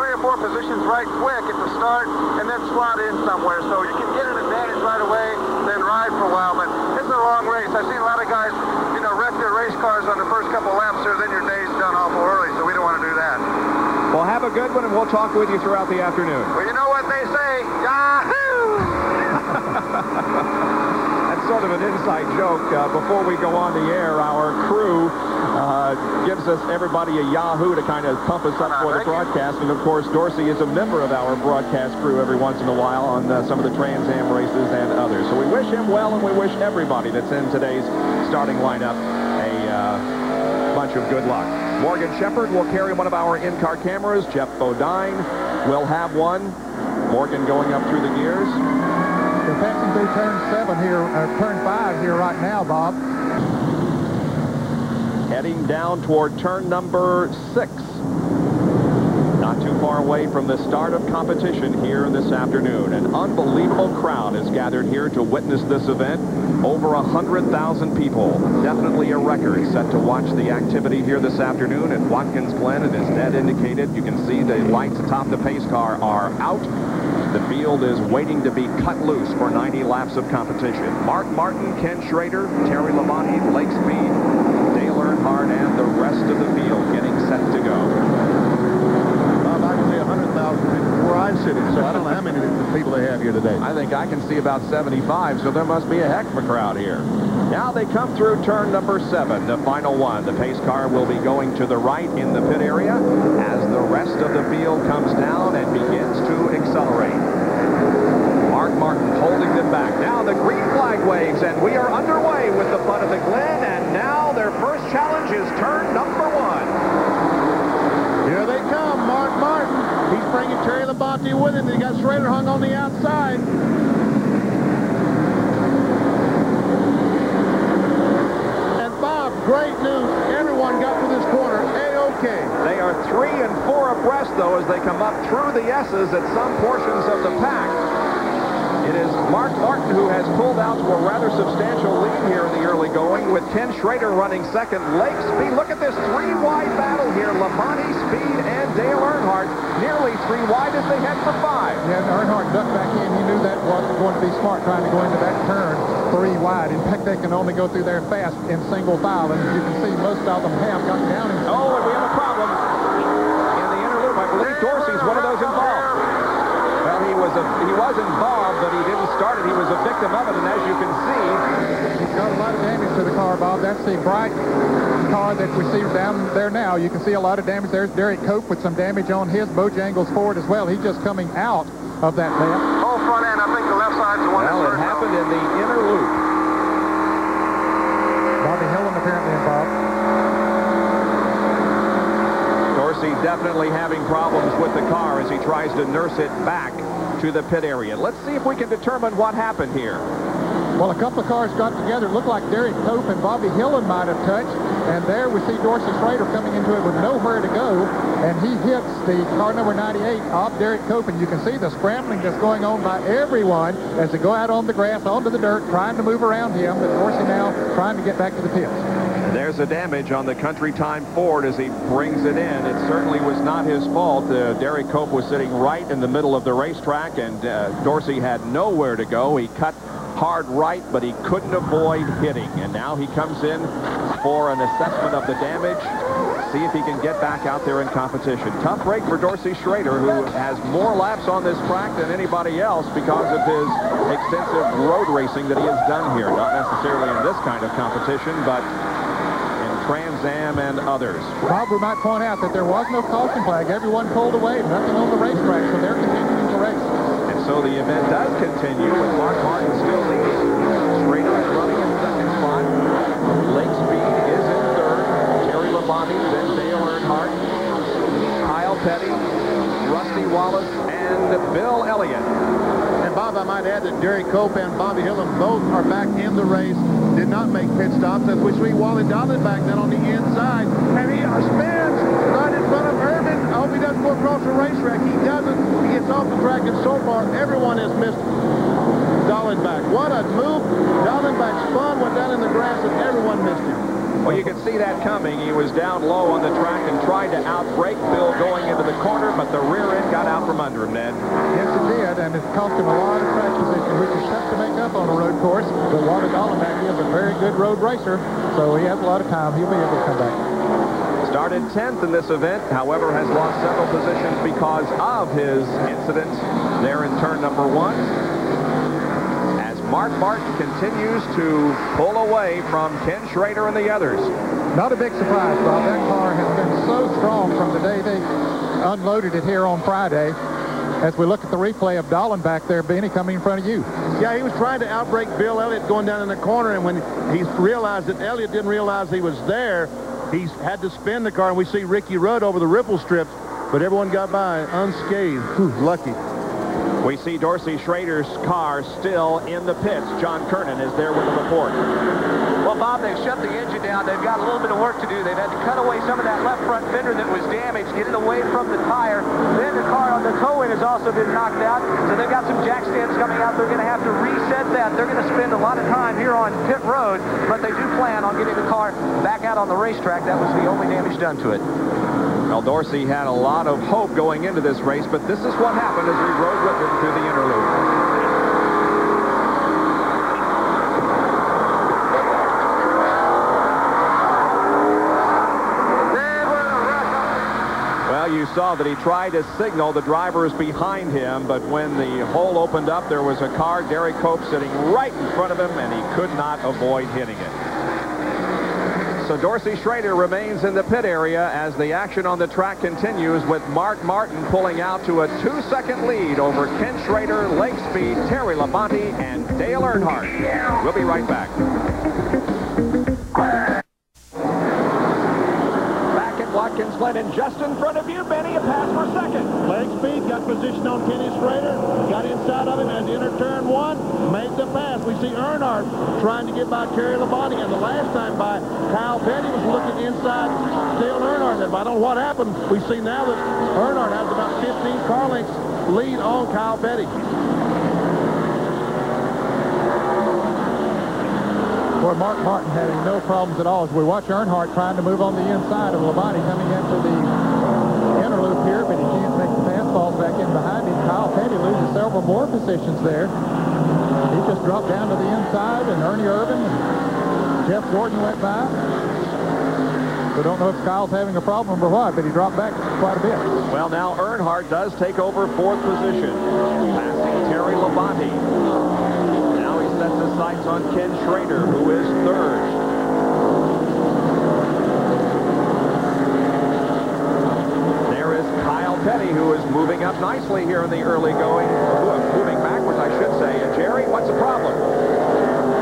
3 or 4 positions right quick at the start and then slot in somewhere. So you can get an advantage right away, then ride for a while. But it's a long race. I've seen a lot of guys, you know, wreck their race cars on the first couple laps there, then your day's done awful early, so we don't want to do that. Well, have a good one, and we'll talk with you throughout the afternoon. Well, you know what they say, Yahoo! That's sort of an inside joke. Before we go on the air, our crew gives us everybody a Yahoo to kind of pump us up for the broadcast. And, of course, Dorsey is a member of our broadcast crew every once in a while on some of the Trans Am races and others. So we wish him well, and we wish everybody that's in today's starting lineup a bunch of good luck. Morgan Shepherd will carry one of our in-car cameras. Jeff Bodine will have one. Morgan going up through the gears. They're passing through turn 7 here, turn 5 here right now, Bob. Heading down toward turn number 6. Not too far away from the start of competition here this afternoon. An unbelievable crowd has gathered here to witness this event. Over 100,000 people. Definitely a record set to watch the activity here this afternoon at Watkins Glen. And as Ned indicated, you can see the lights atop the pace car are out. The field is waiting to be cut loose for 90 laps of competition. Mark Martin, Ken Schrader, Terry Labonte, Blake Speed, Dale Earnhardt, and the rest of the field getting set to go. Bob, I can see 100,000 people where I'm sitting, so I don't know how many people they have here today. I think I can see about 75, so there must be a heck of a crowd here. Now they come through turn number 7, the final one. The pace car will be going to the right in the pit area as the rest of the field comes down and begins to accelerate. Mark Martin holding them back. Now the green flag waves, and we are underway with the Bud At The Glen, and now their first challenge is turn number 1. Here they come, Mark Martin. He's bringing Terry Labonte with him. He got Schrader hung on the outside. Great news. Everyone got to this corner A-OK. They are 3 and 4 abreast, though, as they come up through the S's at some portions of the pack. It is Mark Martin who has pulled out to a rather substantial lead here in the early going, with Ken Schrader running second. Lake Speed, look at this 3-wide battle here. Labonte, Speed, and Dale Earnhardt nearly 3 wide as they head for 5. Yeah, Earnhardt ducked back in. He knew that wasn't going to be smart trying to go into that turn 3 wide. In fact, they can only go through there fast in single file, and you can see most of them have gotten down. Oh, and we have a problem in the inner loop. I believe Dorsey's one of those involved. Well, he was involved, but he didn't start it. He was a victim of it, and as you can see, he's got a lot of damage to the car, Bob. That's the bright car that we see down there now. You can see a lot of damage. There's Derrike Cope with some damage on his Bojangles Ford as well. He's just coming out of that left. Oh, front end. I think the left side's the one. Well, it happened in the inner loop. Bobby Hillin apparently involved. Dorsey definitely having problems with the car as he tries to nurse it back to the pit area. Let's see if we can determine what happened here. Well, a couple of cars got together. It looked like Derrike Cope and Bobby Hillin might have touched. And there we see Dorsey Schroeder coming into it with nowhere to go. And he hits the car number 98 off Derrike Cope. And you can see the scrambling that's going on by everyone as they go out on the grass, onto the dirt, trying to move around him. But Dorsey now trying to get back to the pits. There's a damage on the Country Time Ford as he brings it in. It certainly was not his fault. Derrike Cope was sitting right in the middle of the racetrack, and Dorsey had nowhere to go. He cut hard right, but he couldn't avoid hitting. And now he comes in for an assessment of the damage, see if he can get back out there in competition. Tough break for Dorsey Schroeder, who has more laps on this track than anybody else because of his extensive road racing that he has done here. Not necessarily in this kind of competition, but Trans Am and others. Bob, we might point out that there was no caution flag. Everyone pulled away, nothing on the racetrack, so they're continuing to race. And so the event does continue with Mark Martin still leading. Schrader is running in second spot. Lake Speed is in third. Terry Labonte, then Dale Earnhardt, Kyle Petty, Rusty Wallace, and Bill Elliott. And Bob, I might add that Derrike Cope and Bobby Hillin both are back in the race. Did not make pit stops, as we see Wally Dallenbach then on the inside. And he spins right in front of Irvin. I hope he doesn't go across the racetrack. He doesn't. He gets off the track, and so far, everyone has missed Dallenbach. What a move. Dallenbach spun, went down in the grass, and everyone missed him. Well, you can see that coming. He was down low on the track and tried to outbrake Bill going into the corner, but the rear end got out from under him, Ned. Yes, it did, and it cost him a lot of track position, which is tough to make up on a road course. But Wally Dallenbach is a very good road racer, so he has a lot of time. He'll be able to come back. Started 10th in this event, however, has lost several positions because of his incident there in turn number 1. As Mark Martin continues to pull away from Ken Schrader and the others. Not a big surprise, Bob. That car has been so strong from the day they unloaded it here on Friday. As we look at the replay of Dallenbach there, Benny, coming in front of you. Yeah, he was trying to outbrake Bill Elliott going down in the corner, and when he realized that Elliott didn't realize he was there, he had to spin the car, and we see Ricky Rudd over the ripple strips, but everyone got by unscathed. Whew, lucky. We see Dorsey Schroeder's car still in the pits. John Kernan is there with the report. Well, Bob, they've shut the engine down. They've got a little bit of work to do. They've had to cut away some of that left front fender that was damaged, get it away from the tire. Then the car on the tow-in has also been knocked out, so they've got some jack stands coming out. They're going to have to reset that. They're going to spend a lot of time here on pit road, but they do plan on getting the car back out on the racetrack. That was the only damage done to it. Well, Dorsey had a lot of hope going into this race, but this is what happened as we rode with him through the interlude. Well, you saw that he tried to signal the drivers behind him, but when the hole opened up, there was a car, Derrike Cope, sitting right in front of him, and he could not avoid hitting it. So Dorsey Schroeder remains in the pit area as the action on the track continues, with Mark Martin pulling out to a 2-second lead over Ken Schrader, Lake Speed, Terry Labonte, and Dale Earnhardt. We'll be right back. Back at Watkins Glen, and just in front of you, Benny, a pass for second. Lake Speed got position on Kenny Schrader, got inside of him as he entered turn 1, made the pass. We see Earnhardt trying to get by Terry Labonte, and the last time by Kyle Petty was looking inside Dale Earnhardt. And I don't know what happened. We see now that Earnhardt has about 15 car lengths lead on Kyle Petty. Boy, Mark Martin having no problems at all as we watch Earnhardt trying to move on the inside of Labonte coming into the inner loop here, but he can't make the pass, falls back in behind him. Kyle Petty loses several more positions there. He just dropped down to the inside, and Ernie Irvin and Jeff Gordon went by. So don't know if Kyle's having a problem or what, but he dropped back quite a bit. Well, now Earnhardt does take over 4th position, passing Terry Labonte. Now he sets his sights on Ken Schrader, who is 3rd. There is Kyle Petty, who is moving up nicely here in the early going, moving backwards, I should say. And Jerry, what's the problem?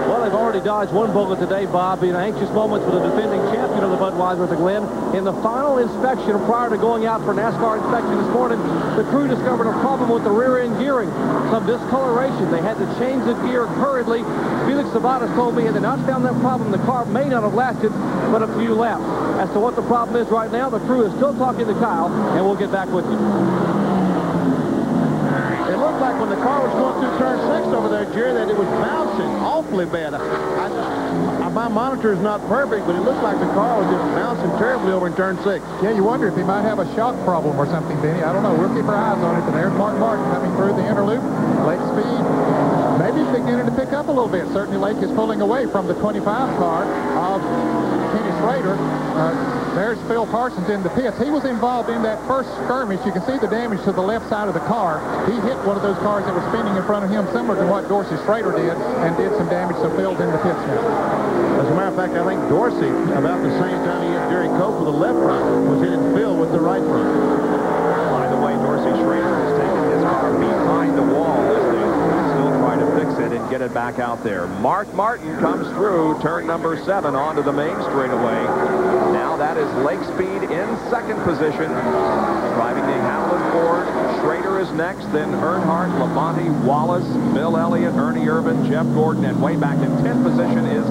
Well, they've already dodged one bullet today, Bob, in anxious moments with the defending champion of the Budweiser at the Glen. In the final inspection prior to going out for NASCAR inspection this morning, the crew discovered a problem with the rear-end gearing, some discoloration. They had to change the gear hurriedly. Felix Sabatas told me had they not found that problem, the car may not have lasted but a few laps. As to what the problem is right now, the crew is still talking to Kyle, and we'll get back with you. It looked like when the car was going through turn 6 over there, Jerry, that it was bouncing awfully bad. My monitor is not perfect, but it looked like the car was just bouncing terribly over in turn 6. Yeah, you wonder if he might have a shock problem or something, Benny. I don't know. We'll keep our eyes on it. And there's Mark Martin coming through the inner loop. Lake Speed maybe beginning to pick up a little bit. Certainly Lake is pulling away from the 25 car of Kenny Schrader. There's Phil Parsons in the pits. He was involved in that first skirmish. You can see the damage to the left side of the car. He hit one of those cars that was spinning in front of him, similar to what Dorsey Schroeder did, and did some damage, so Phil's in the pits now. As a matter of fact, I think Dorsey, about the same time he hit Derrike Cope with the left front, was hitting Phil with the right front. By the way, Dorsey Schroeder has taken his car behind the wall as they still try to fix it and get it back out there. Mark Martin comes through turn number 7 onto the main straightaway. Now that is Lake Speed in 2nd position, driving the Howland Ford. Schrader is next, then Earnhardt, Labonte, Wallace, Bill Elliott, Ernie Irvin, Jeff Gordon, and way back in 10th position is